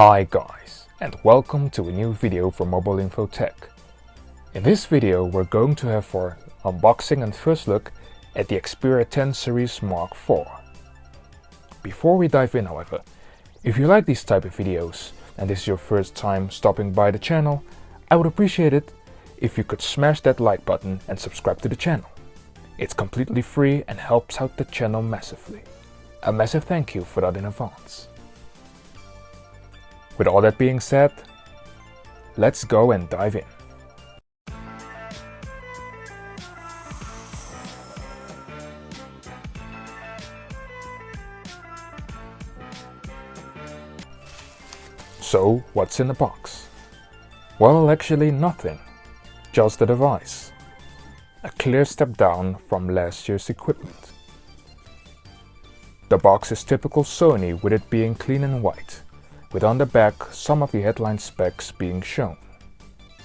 Hi guys, and welcome to a new video from Mobile Info Tech. In this video we're going to have our unboxing and first look at the Xperia 10 series Mark IV. Before we dive in however, if you like these type of videos and this is your first time stopping by the channel, I would appreciate it if you could smash that like button and subscribe to the channel. It's completely free and helps out the channel massively. A massive thank you for that in advance. With all that being said, let's go and dive in. So, what's in the box? Well, actually nothing, just the device. A clear step down from last year's equipment. The box is typical Sony, with it being clean and white, with on the back some of the headline specs being shown.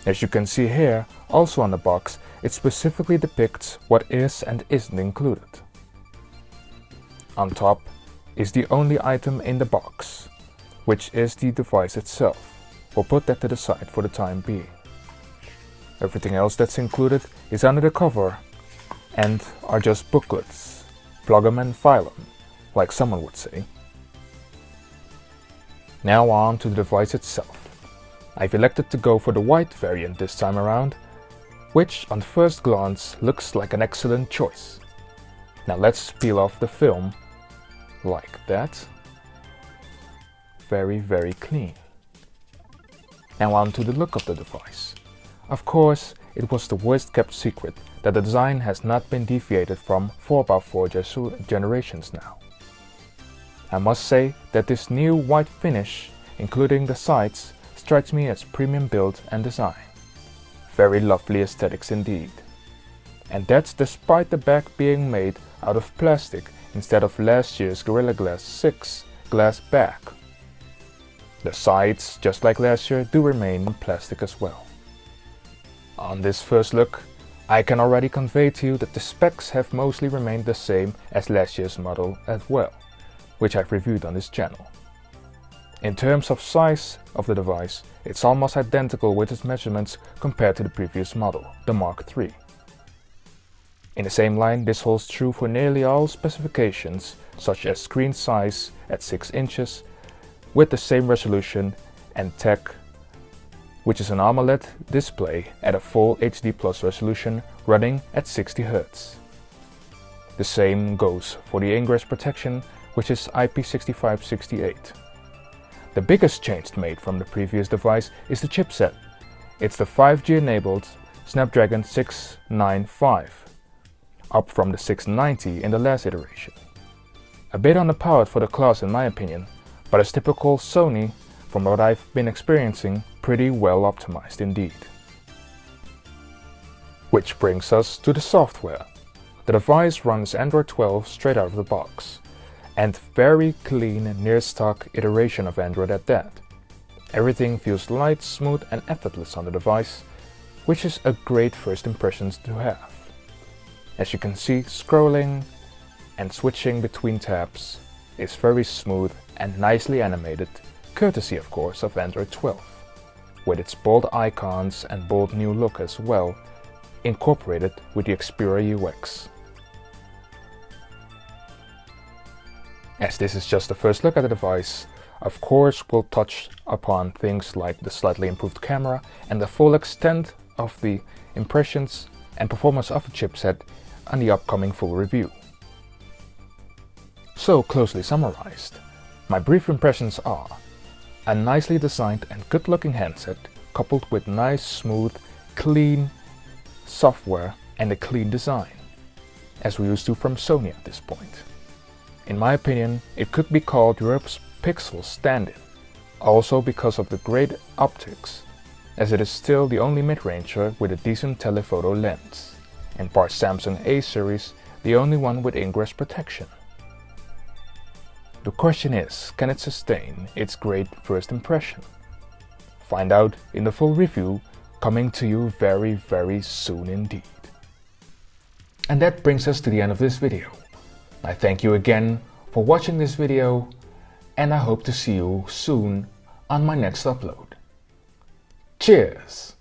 As you can see here, also on the box, it specifically depicts what is and isn't included. On top is the only item in the box, which is the device itself. We'll put that to the side for the time being. Everything else that's included is under the cover and are just booklets, plug 'em and file 'em, like someone would say. Now on to the device itself. I've elected to go for the white variant this time around, which on first glance looks like an excellent choice. Now let's peel off the film, like that. Very clean. Now on to the look of the device. Of course, it was the worst kept secret that the design has not been deviated from for about 4 generations now. I must say that this new white finish, including the sides, strikes me as premium build and design. Very lovely aesthetics indeed. And that's despite the back being made out of plastic instead of last year's Gorilla Glass 6 glass back. The sides, just like last year, do remain in plastic as well. On this first look, I can already convey to you that the specs have mostly remained the same as last year's model as well, which I've reviewed on this channel. In terms of size of the device, it's almost identical with its measurements compared to the previous model, the Mark III. In the same line, this holds true for nearly all specifications, such as screen size at 6 inches, with the same resolution and tech, which is an AMOLED display at a full HD Plus resolution running at 60 Hz. The same goes for the ingress protection, which is IP6568. The biggest change made from the previous device is the chipset. It's the 5G enabled Snapdragon 695, up from the 690 in the last iteration. A bit underpowered for the class in my opinion, but as typical Sony, from what I've been experiencing, pretty well optimized indeed. Which brings us to the software. The device runs Android 12 straight out of the box, and very clean and near stock iteration of Android at that. Everything feels light, smooth and effortless on the device, which is a great first impressions to have. As you can see, scrolling and switching between tabs is very smooth and nicely animated, courtesy of course of Android 12, with its bold icons and bold new look as well, incorporated with the Xperia UX. As this is just the first look at the device, of course we'll touch upon things like the slightly improved camera and the full extent of the impressions and performance of the chipset on the upcoming full review. So closely summarized, my brief impressions are a nicely designed and good looking handset coupled with nice, smooth, clean software and a clean design, as we used to from Sony at this point. In my opinion, it could be called Europe's Pixel stand-in, also because of the great optics, as it is still the only mid-ranger with a decent telephoto lens, and bar Samsung A series, the only one with ingress protection. The question is, can it sustain its great first impression? Find out in the full review, coming to you very soon indeed. And that brings us to the end of this video. I thank you again for watching this video, and I hope to see you soon on my next upload. Cheers!